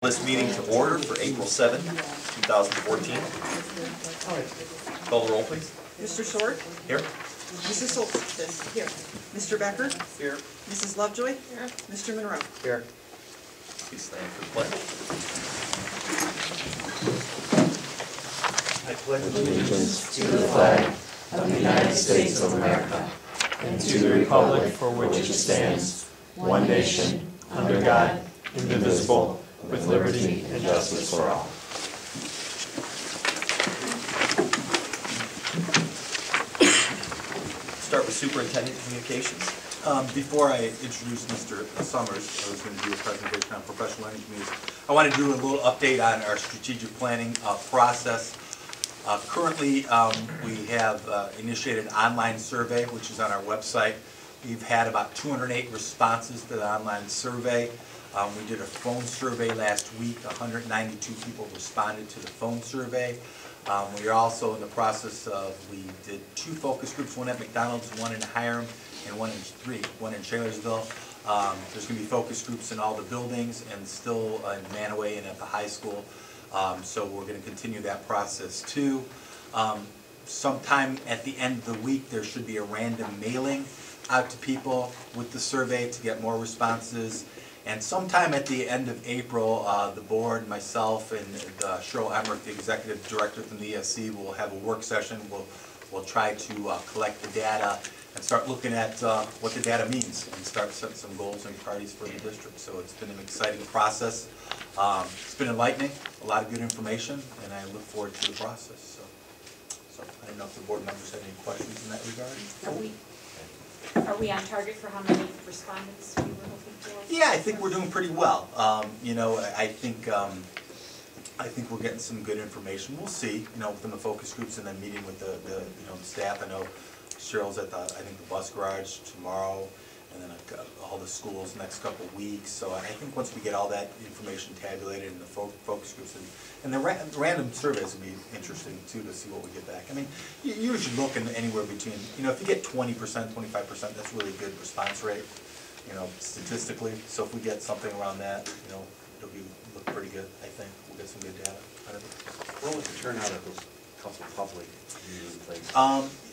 This meeting to order for April 7, 2014. Call the roll, please. Mr. Short? Here. Mrs. Soltis? Here. Mr. Becker? Here. Mrs. Lovejoy? Here. Mr. Monroe? Here. Please stand for the pledge. I pledge allegiance to the flag of the United States of America and to the republic for which it stands, one nation, under God, indivisible, with liberty and justice for all. Start with Superintendent Communications. Before I introduce Mr. Summers, I was going to do a presentation on professional learning communities. I want to do a little update on our strategic planning process. Currently, we have initiated an online survey, which is on our website. We've had about 208 responses to the online survey. We did a phone survey last week. 192 people responded to the phone survey. We are also in the process of, we did 2 focus groups, one at McDonald's, one in Hiram, and one in Shalersville. There's going to be focus groups in all the buildings and still in Manaway and at the high school. So we're going to continue that process too. Sometime at the end of the week there should be a random mailing out to people with the survey to get more responses. And sometime at the end of April, the board, myself, and Cheryl Emmerich, the executive director from the ESC, will have a work session. We'll try to collect the data and start looking at what the data means and start setting some goals and priorities for the district. So it's been an exciting process. It's been enlightening, a lot of good information, and I look forward to the process. So I don't know if the board members have any questions in that regard. Are we on target for how many respondents we were hoping for? Yeah, I think we're doing pretty well. You know, I think we're getting some good information. We'll see, you know, within the focus groups and then meeting with the staff. I know Cheryl's at the bus garage tomorrow, and then all the schools next couple of weeks. So I think once we get all that information tabulated in the focus groups and the random surveys will be interesting too to see what we get back. I mean, you usually look in anywhere between, you know, if you get 20%, 25%, that's really a good response rate, you know, statistically. So if we get something around that, you know, it'll look pretty good. I think we'll get some good data out of it. What was the turnout of those couple public meetings?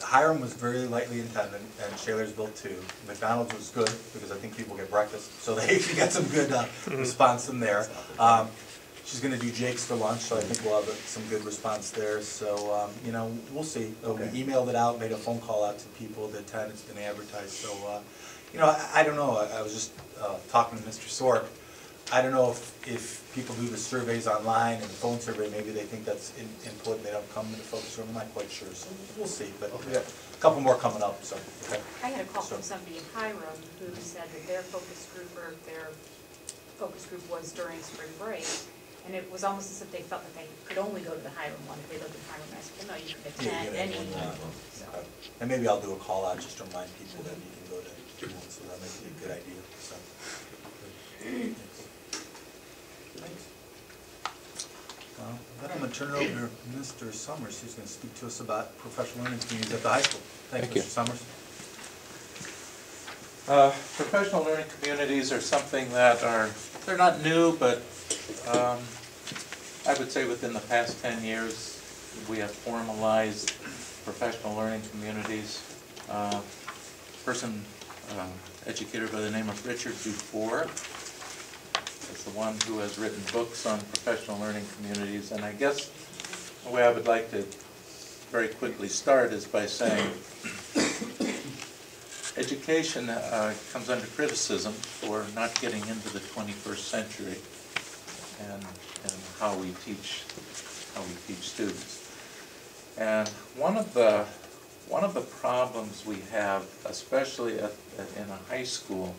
Hiram was very lightly attended, and Shalersville too. McDonald's was good because I think people get breakfast, so they got some good response in there. She's going to do Jake's for lunch, so I think we'll have some good response there. So you know, we'll see. Okay. We emailed it out, made a phone call out to people to attend. It's been advertised. So you know, I don't know. I was just talking to Mr. Sork. I don't know if people do the surveys online and the phone survey, maybe they think that's input, they don't come to the focus room. I'm not quite sure, so we'll see. But we got a couple more coming up. So okay. I had a call from somebody in Hiram who said that their focus group was during spring break, and it was almost as if they felt that they could only go to the Hiram one if they lived in Hiram. I said, well, no, you can attend any. So. And maybe I'll do a call out just to remind people that you can go to one, so that might be a good idea. So. Then I'm going to turn it over to Mr. Summers, who's going to speak to us about professional learning communities at the high school. Thank you, Mr. Summers. Professional learning communities are something that they're not new, but I would say within the past 10 years we have formalized professional learning communities. Educator by the name of Richard Dufour is the one who has written books on professional learning communities, and I guess the way I would like to very quickly start is by saying education comes under criticism for not getting into the 21st century and how we teach students. And one of the problems we have, especially in a high school,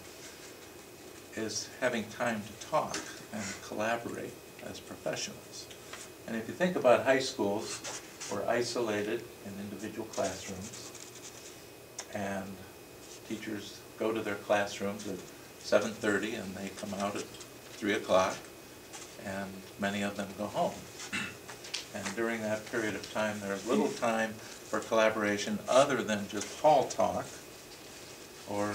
is having time to talk and collaborate as professionals. And if you think about high schools, we're isolated in individual classrooms, and teachers go to their classrooms at 7:30 and they come out at 3 o'clock, and many of them go home. And during that period of time, there's little time for collaboration other than just hall talk or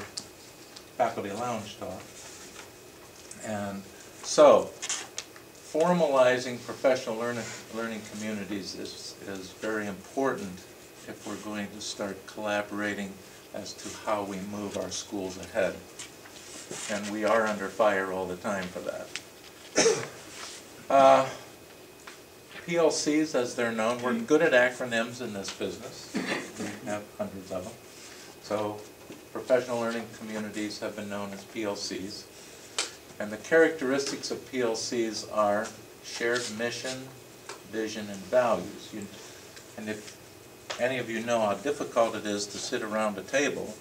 faculty lounge talk. And so formalizing professional learning communities is very important if we're going to start collaborating as to how we move our schools ahead. And we are under fire all the time for that. PLCs, as they're known, we're good at acronyms in this business. We have hundreds of them. So professional learning communities have been known as PLCs. And the characteristics of PLCs are shared mission, vision, and values. And if any of you know how difficult it is to sit around a table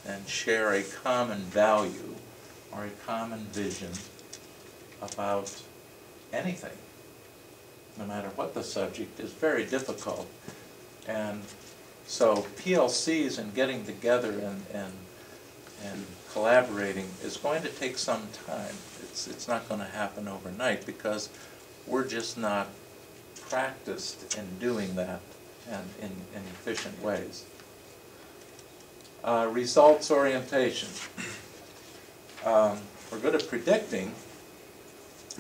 and share a common value or a common vision about anything, no matter what the subject, is very difficult. And so PLCs and getting together and collaborating is going to take some time. It's not going to happen overnight because we're just not practiced in doing that and in efficient ways. Results orientation. We're good at predicting,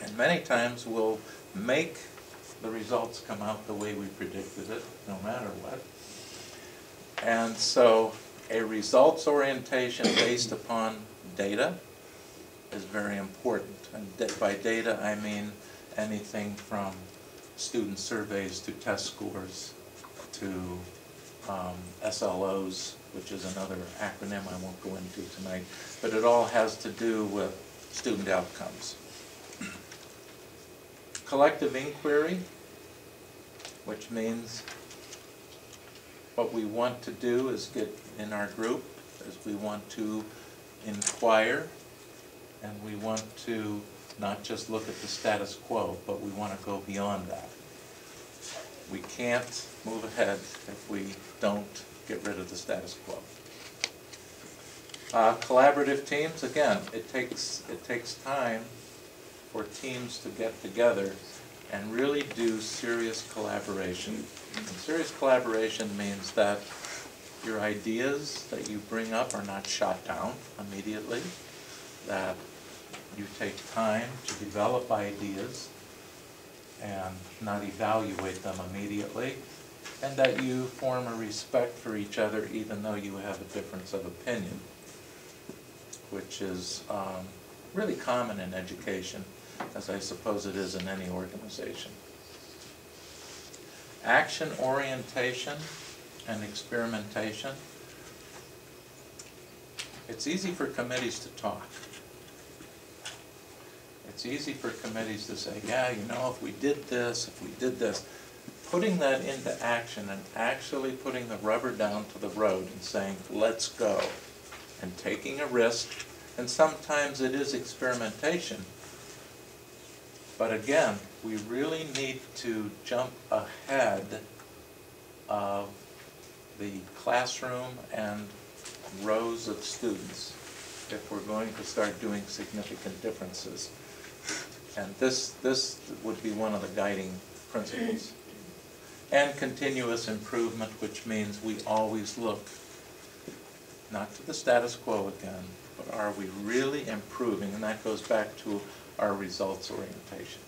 and many times we'll make the results come out the way we predicted it, no matter what. And so a results orientation based upon data is very important. And by data I mean anything from student surveys to test scores to SLOs, which is another acronym I won't go into tonight, but it all has to do with student outcomes. Collective inquiry, which means what we want to do is get in our group, is we want to inquire, and we want to not just look at the status quo, but we want to go beyond that. We can't move ahead if we don't get rid of the status quo. Collaborative teams, again, it takes time for teams to get together and really do serious collaboration. And serious collaboration means that your ideas that you bring up are not shot down immediately, that you take time to develop ideas and not evaluate them immediately, and that you form a respect for each other even though you have a difference of opinion, which is really common in education, as I suppose it is in any organization. Action orientation and experimentation. It's easy for committees to talk. It's easy for committees to say, yeah, you know, if we did this, if we did this. Putting that into action and actually putting the rubber down to the road and saying, let's go, and taking a risk, and sometimes it is experimentation. But again, we really need to jump ahead of the classroom and rows of students if we're going to start doing significant differences. And this would be one of the guiding principles. And continuous improvement, which means we always look not to the status quo again, but are we really improving? And that goes back to our results orientation.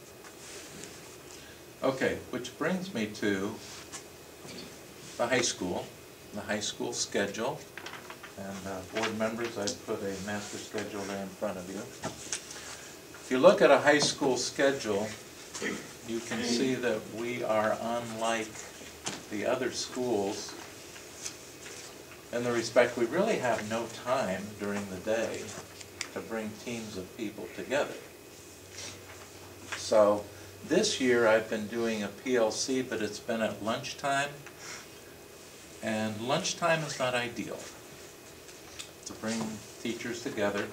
Okay, which brings me to the high school schedule. And board members, I put a master schedule there in front of you. If you look at a high school schedule, you can see that we are unlike the other schools in the respect we really have no time during the day to bring teams of people together. So this year I've been doing a PLC, but it's been at lunchtime, and lunchtime is not ideal to bring teachers together,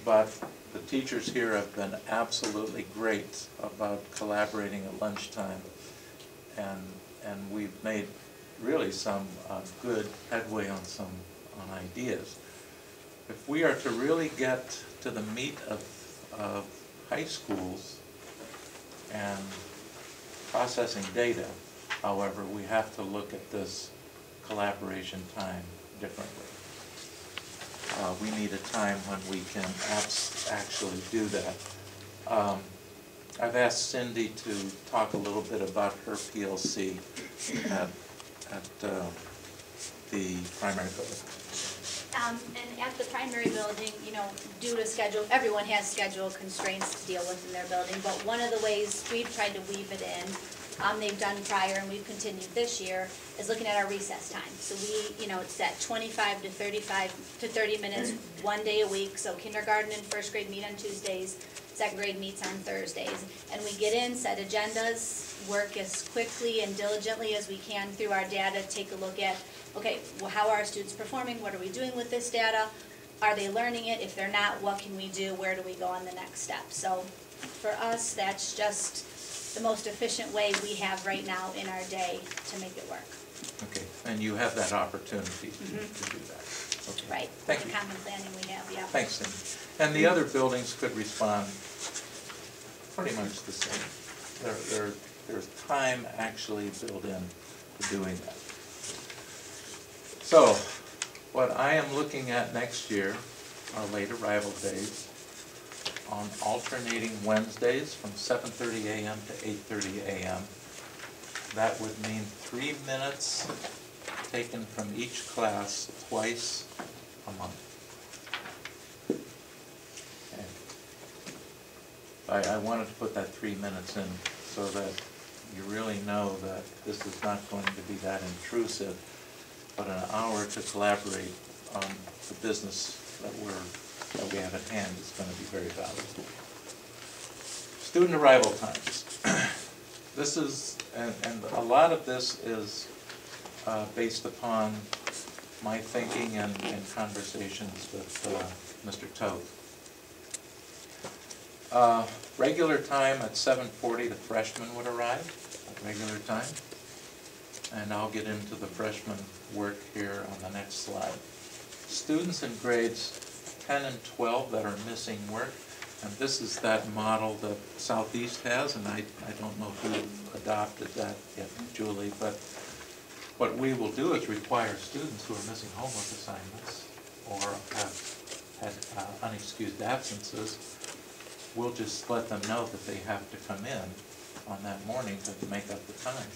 but the teachers here have been absolutely great about collaborating at lunchtime, and we've made really some good headway on ideas. If we are to really get to the meat of high schools and processing data, however, we have to look at this collaboration time differently. We need a time when we can actually do that. I've asked Cindy to talk a little bit about her PLC at the primary building. And at the primary building, you know, due to schedule, everyone has schedule constraints to deal with in their building, but one of the ways we've tried to weave it in, they've done prior and we've continued this year, is looking at our recess time. So we, you know, it's at 25 to 30 minutes, one day a week. So kindergarten and first grade meet on Tuesdays, second grade meets on Thursdays. And we get in, set agendas, work as quickly and diligently as we can through our data, take a look at, okay, well, how are our students performing? What are we doing with this data? Are they learning it? If they're not, what can we do? Where do we go on the next step? So for us, that's just the most efficient way we have right now in our day to make it work. Okay, and you have that opportunity to do that. Okay. Right. Thank The you. common planning we have, yeah. Thanks, Cindy. And the other buildings could respond pretty much the same. There's time actually built in to doing that. So, what I am looking at next year are late arrival days on alternating Wednesdays from 7:30 a.m. to 8:30 a.m. That would mean 3 minutes taken from each class twice a month. Okay. I wanted to put that 3 minutes in so that you really know that this is not going to be that intrusive, but an hour to collaborate on the business that we have at hand is going to be very valuable. Student arrival times. This is, and a lot of this is based upon my thinking and conversations with Mr. Toth. Regular time at 7:40, the freshmen would arrive at regular time. And I'll get into the freshman work here on the next slide. Students in grades 10 and 12 that are missing work, and this is that model that Southeast has, and I don't know who adopted that yet, Julie, but what we will do is require students who are missing homework assignments or have had unexcused absences, we'll just let them know that they have to come in on that morning to make up the time.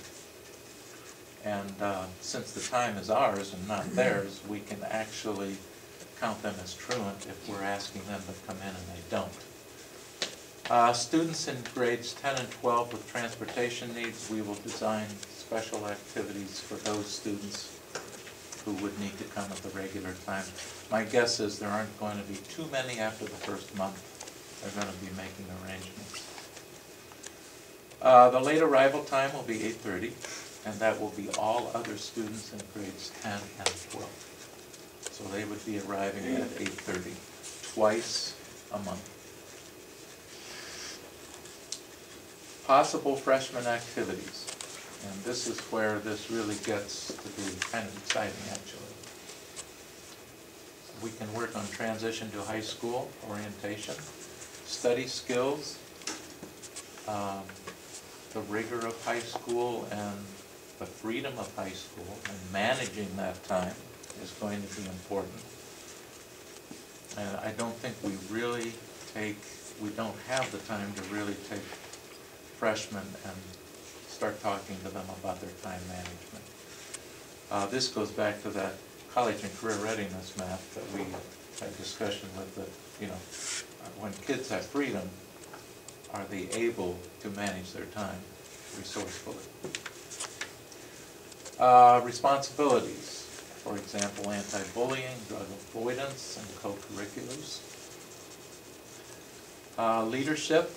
And since the time is ours and not theirs, we can actually count them as truant if we're asking them to come in and they don't. Students in grades 10 and 12 with transportation needs, we will design special activities for those students who would need to come at the regular time. My guess is there aren't going to be too many after the first month. They're going to be making arrangements. The late arrival time will be 8:30, and that will be all other students in grades 10 and 12. So they would be arriving at 8:30, twice a month. Possible freshman activities, and this is where this really gets to be kind of exciting, actually. We can work on transition to high school, orientation, study skills, the rigor of high school and the freedom of high school, and managing that time is going to be important. And I don't think we don't have the time to really take freshmen and start talking to them about their time management. This goes back to that college and career readiness map that we had discussion with, that, you know, when kids have freedom, are they able to manage their time resourcefully? Responsibilities, for example, anti-bullying, drug avoidance, and co-curriculars. Leadership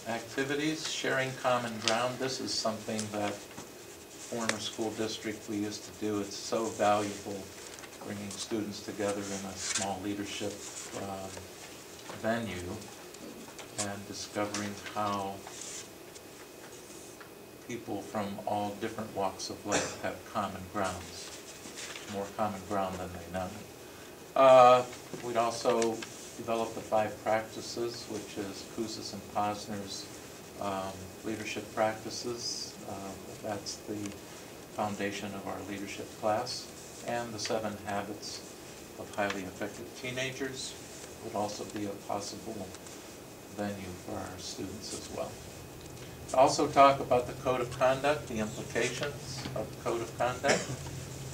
activities, sharing common ground. This is something that former school district we used to do. It's so valuable, bringing students together in a small leadership venue and discovering how people from all different walks of life have common grounds, more common ground than they know. We'd also develop the 5 practices, which is Koussis and Posner's leadership practices. That's the foundation of our leadership class. And the 7 habits of highly effective teenagers would also be a possible venue for our students as well. Also talk about the code of conduct, the implications of the code of conduct,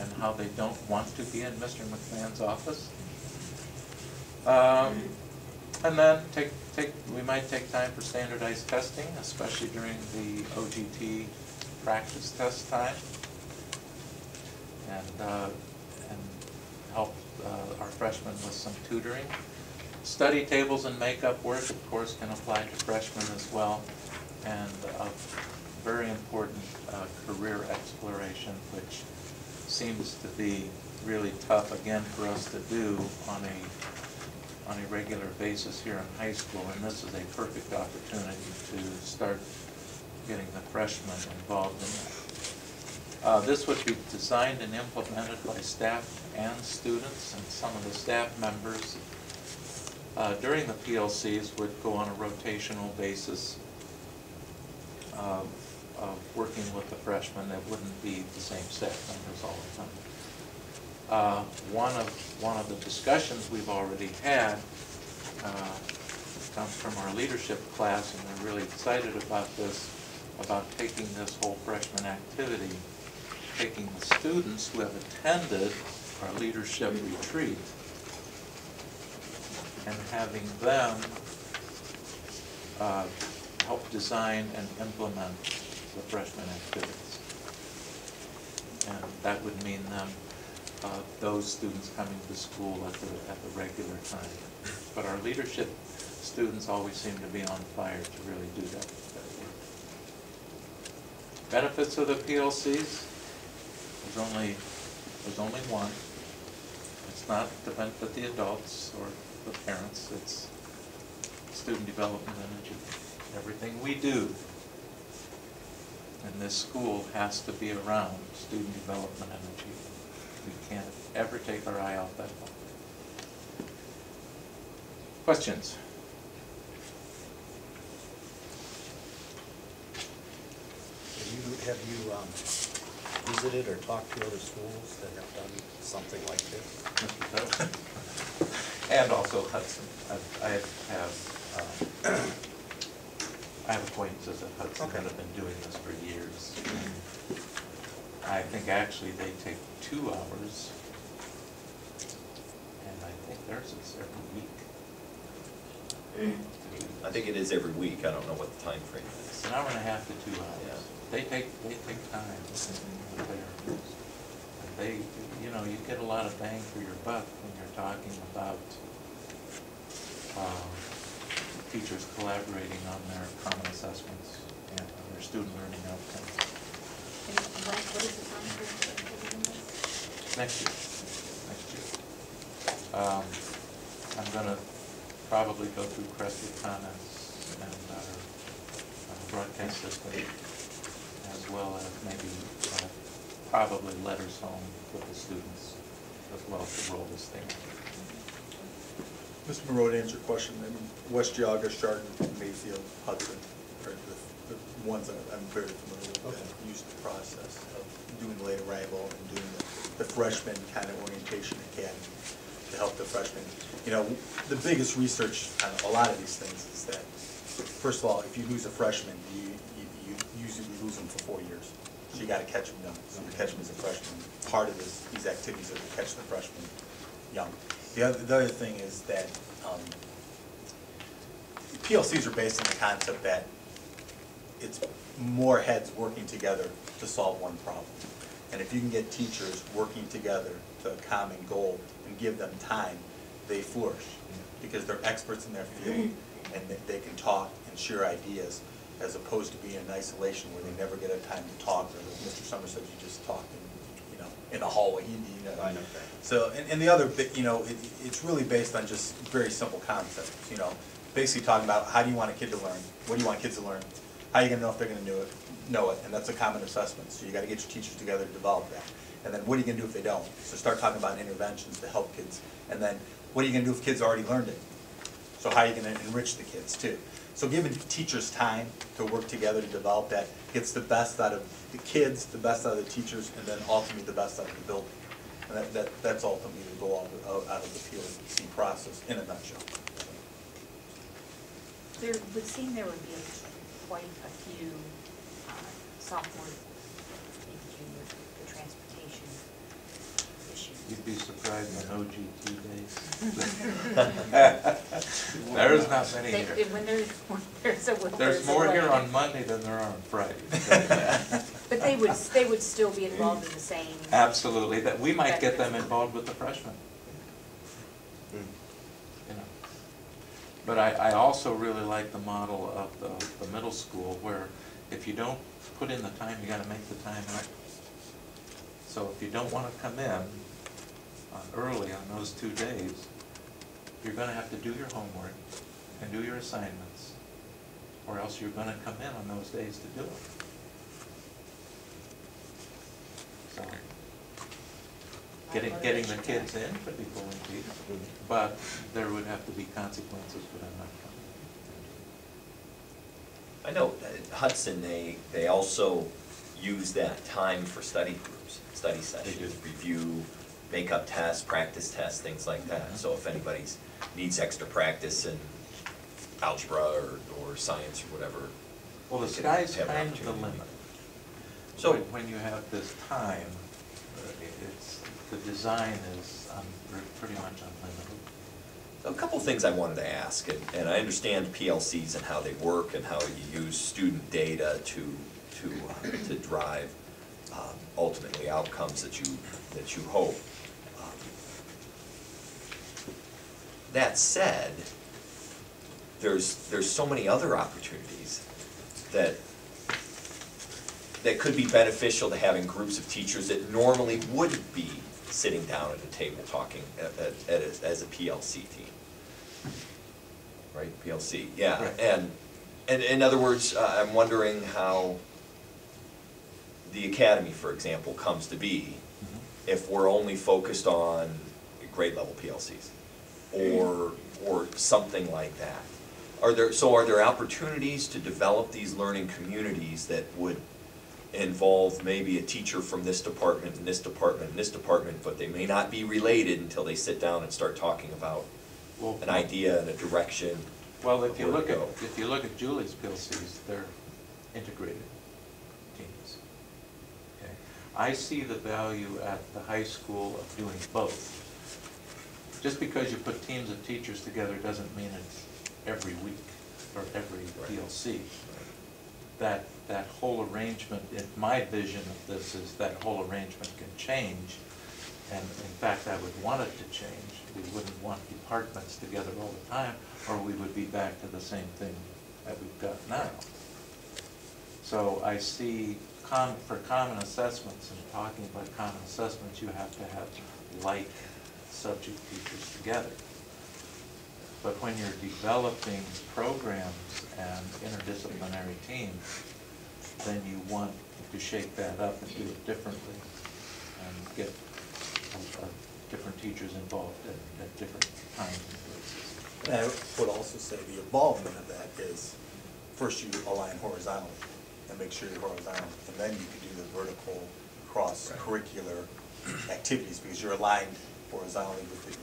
and how they don't want to be in Mr. McMahon's office. And then we might take time for standardized testing, especially during the OGT practice test time, and help our freshmen with some tutoring. Study tables and makeup work, of course, can apply to freshmen as well, and a very important career exploration, which seems to be really tough, again, for us to do on a regular basis here in high school, and this is a perfect opportunity to start getting the freshmen involved in that. This would be designed and implemented by staff and students, and some of the staff members during the PLCs would go on a rotational basis of working with the freshmen. It wouldn't be the same staff members all the time. One of the discussions we've already had comes from our leadership class, and they're really excited about this, about taking this whole freshman activity, taking the students who have attended our leadership retreat and having them help design and implement the freshman activities. And that would mean them, those students coming to school at the regular time. But our leadership students always seem to be on fire to really do that work. Benefits of the PLCs, there's only one. It's not to benefit the adults or the parents, it's student development energy. Everything we do in this school has to be around student development energy. We can't ever take our eye off that one. Questions? Have you visited or talked to other schools that have done something like this? And also Hudson. I have acquaintances at Hudson that have been doing this for years. I think actually they take 2 hours, and I think theirs is every week. I think it is every week. I don't know what the time frame is. It's an hour and a half to 2 hours. Yeah. They take time there. And you get a lot of bang for your buck when you're talking about teachers collaborating on their common assessments and on their student learning outcomes. And what is the time for this? Next year. I'm going to probably go through Crestwood comments and our broadcast system, as well as maybe probably letters home with the students, as well to roll this thing out. Mr. Monroe, to answer your question, I mean, West Geauga, Chardon, Mayfield, Hudson are the ones that I'm very familiar with that use the process of doing late arrival and doing the freshman kind of orientation academy to help the freshmen. You know, the biggest research on a lot of these things is that, first of all, if you lose a freshman, you usually lose them for 4 years. So you got to catch them young. So you catch them as a freshman. Part of these activities are to catch the freshmen young. The other thing is that PLCs are based on the concept that it's more heads working together to solve one problem. And if you can get teachers working together to a common goal and give them time, they flourish because they're experts in their field and they can talk and share ideas, as opposed to being in isolation where they never get a time to talk, or as Mr. Summers said, you just talk in the hallway. I know. So, and the other bit, it's really based on just very simple concepts. Basically talking about how do you want a kid to learn, what do you want kids to learn, how are you going to know if they're going to know it, and that's a common assessment. So you got to get your teachers together to develop that. And then what are you going to do if they don't? So start talking about interventions to help kids. And then what are you going to do if kids already learned it? So how are you going to enrich the kids too? So giving teachers time to work together to develop that gets the best out of the kids, the best out of the teachers, and then ultimately the best out of the building. And that's ultimately the goal out of the PLC process in a nutshell. There would seem there would be quite a few sophomores, maybe juniors, for transportation issues. You'd be surprised on OGT days. There's not many They- here. When there's There's more a here way. on Monday than there are on Friday. But they would still be involved in the same. Absolutely, that, we might get them involved with the freshmen. You know. But I also really like the model of the middle school where if you don't put in the time, you gotta make the time up. So if you don't wanna come in early on those 2 days, you're gonna have to do your homework and do your assignments, or else you're gonna come in on those days to do it. So, getting the kids in could be pulling teeth, but there would have to be consequences for them not coming. I know at Hudson, they also use that time for study groups, study sessions, review, make up tests, practice tests, things like that. So if anybody needs extra practice in algebra or science or whatever. Well, the they can sky's have an kind of the opportunity. limit. So, When you have this time, the design is pretty much unlimited. a couple things I wanted to ask, and I understand PLCs and how they work and how you use student data to drive ultimately outcomes that you hope. That said, there's so many other opportunities that could be beneficial to having groups of teachers that normally wouldn't be sitting down at a table talking as a PLC team. Right, PLC, yeah. Right. And in other words, I'm wondering how the academy, for example, comes to be if we're only focused on grade level PLCs or something like that. Are there opportunities to develop these learning communities that would involve maybe a teacher from this department and this department and this department, but they may not be related until they sit down and start talking about an idea and a direction? Well, if you where look to at go. Julie's PLCs, they're integrated teams. Okay, I see the value at the high school of doing both. Just because you put teams of teachers together doesn't mean it's every week or every PLC. That whole arrangement, in my vision of this, is that whole arrangement can change. And in fact, I would want it to change. We wouldn't want departments together all the time, or we would be back to the same thing that we've got now. So I see for common assessments, and talking about common assessments, you have to have like subject teachers together. But when you're developing programs and interdisciplinary teams, then you want to shake that up and do it differently and get different teachers involved at different times and places. And I would also say the involvement of that is, first you align horizontally and make sure you're horizontal, and then you can do the vertical cross-curricular activities, because you're aligned horizontally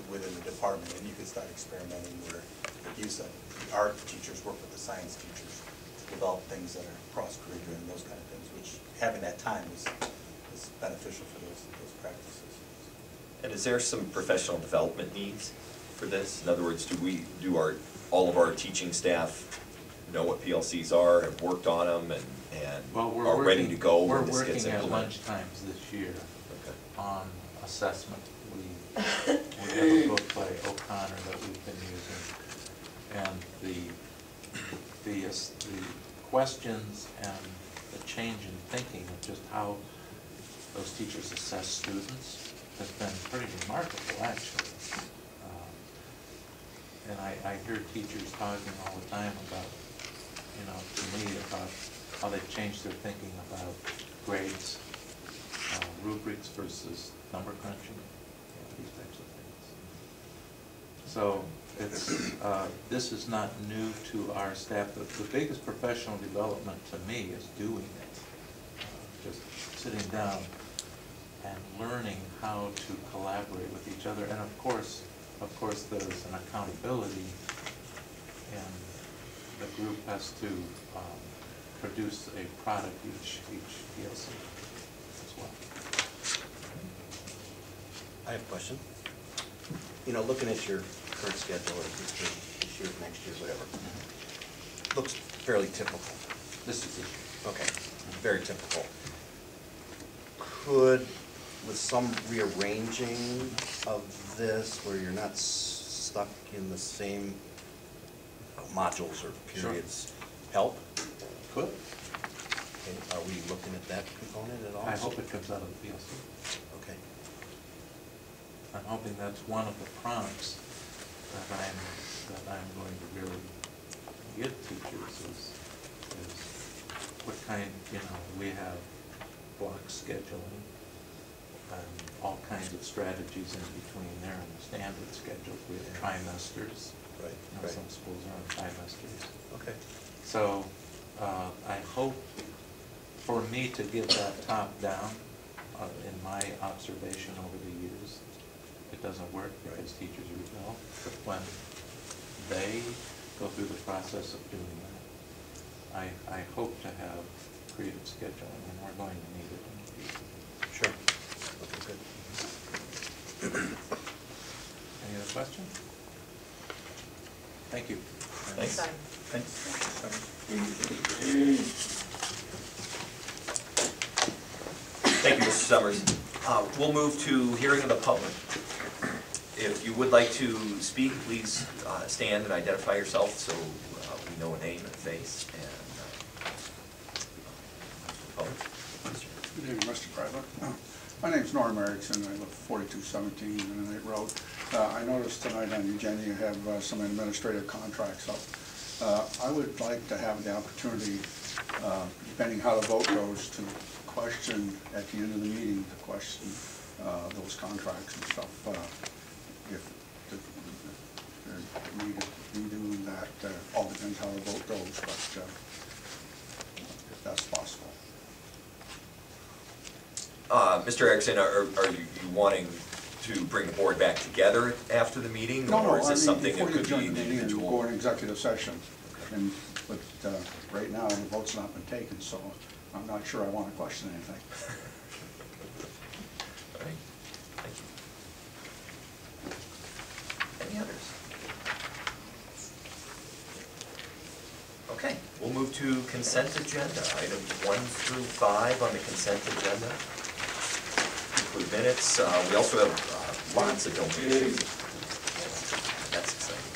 within the department, and you can start experimenting where, like you said, the art teachers work with the science teachers to develop things that are cross-curricular and those kind of things, which having that time is beneficial for those practices. And is there some professional development needs for this? In other words, do all of our teaching staff know what PLCs are, have worked on them, and are ready to go when this gets implemented? We're working at lunchtimes this year on assessment. We have a book by O'Connor that we've been using, and the questions and the change in thinking of just how those teachers assess students has been pretty remarkable, actually. And I hear teachers talking all the time about, to me, about how they've changed their thinking about grades, rubrics versus number crunching, these types of things. So this is not new to our staff. The biggest professional development to me is doing it. Just sitting down and learning how to collaborate with each other. And of course there's an accountability in the group has to produce a product each PLC as well. I have a question. You know, looking at your current schedule, or this year, next year, whatever, looks fairly typical. This is it. Okay, very typical. Could, with some rearranging of this, where you're not stuck in the same modules or periods, help? Could. Okay, are we looking at that component at all? I hope it comes out of the PLC. Okay. I'm hoping that's one of the prompts that I'm going to really give teachers is what kind, we have block scheduling, all kinds of strategies in between there and the standard schedules. We have trimesters. Right, Right. right. Some schools are on trimesters. Okay. So I hope for me to give that top down in my observation over the years. It doesn't work because teachers rebel, but when they go through the process of doing that, I hope to have creative scheduling, and we're going to need it in the future. Sure. Okay, good. Any other questions? Thank you. Thanks. Thank you, Mr. Summers. We'll move to hearing of the public. If you would like to speak, please stand and identify yourself so we know a name and a face. Good evening, Mr. President. My name's Norm Erickson. I live 4217 Mennonite Road. I noticed tonight on the agenda you have some administrative contracts up. I would like to have the opportunity, depending how the vote goes, to question at the end of the meeting, to question those contracts and stuff. If they're redoing that, all depends how the vote goes, but if that's possible. Mr. Erickson, are you wanting to bring the board back together after the meeting? No, or is this something before that you could be adjourn the meeting and individual? go in executive session. But right now, the vote's not been taken, so I'm not sure I want to question anything. All right, thank you. Any others? Okay, we'll move to consent agenda. Items 1 through 5 on the consent agenda. Include minutes. We also have lots of donations. That's exciting.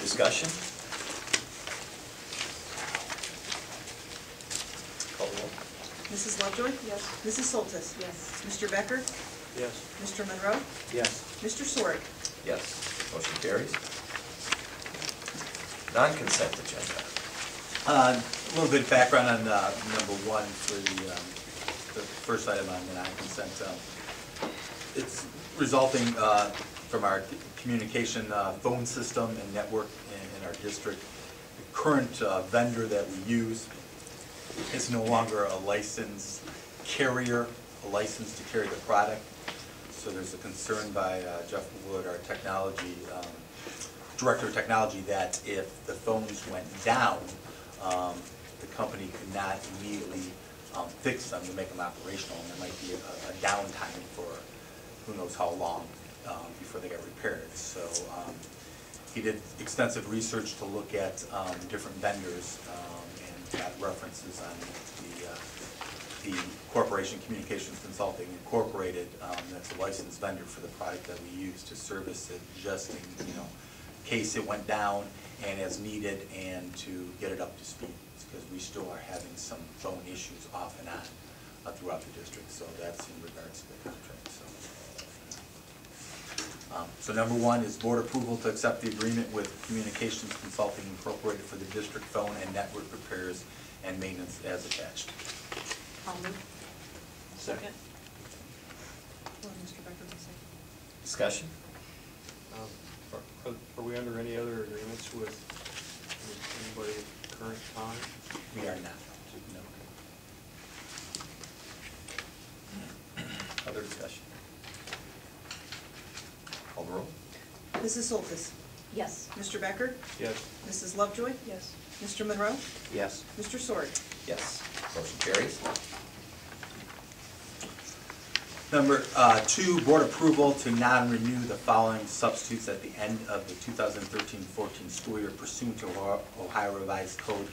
Discussion? Call the roll. Mrs. Lovejoy? Yes. Mrs. Soltis? Yes. Mr. Becker? Yes. Mr. Monroe? Yes. Mr. Sorg? Yes. Motion carries. Non-consent agenda. A little bit of background on number 1 for the first item on the non-consent. It's resulting from our communication phone system and network in our district. The current vendor that we use is no longer a licensed carrier, a license to carry the product. So there's a concern by Jeff Wood, our technology director of technology, that if the phones went down, the company could not immediately fix them to make them operational, and there might be a downtime for who knows how long before they got repaired. So he did extensive research to look at different vendors and got references on the Corporation Communications Consulting Incorporated, that's a licensed vendor for the product that we use to service it just in case it went down and as needed, and to get it up to speed, because we still are having some phone issues off and on throughout the district. So that's in regards to the contract. So number 1 is board approval to accept the agreement with Communications Consulting Incorporated for the district phone and network repairs and maintenance as attached. I'll move. Second. Mr. Becker, second. Discussion? Are we under any other agreements with anybody at the current time? We are not. No. Other discussion? Mrs. Soltis? Yes. Mr. Becker? Yes. Mrs. Lovejoy? Yes. Mr. Monroe? Yes. Mr. Sword? Yes. Motion carries. Number 2, board approval to non-renew the following substitutes at the end of the 2013-14 school year pursuant to Ohio Revised Code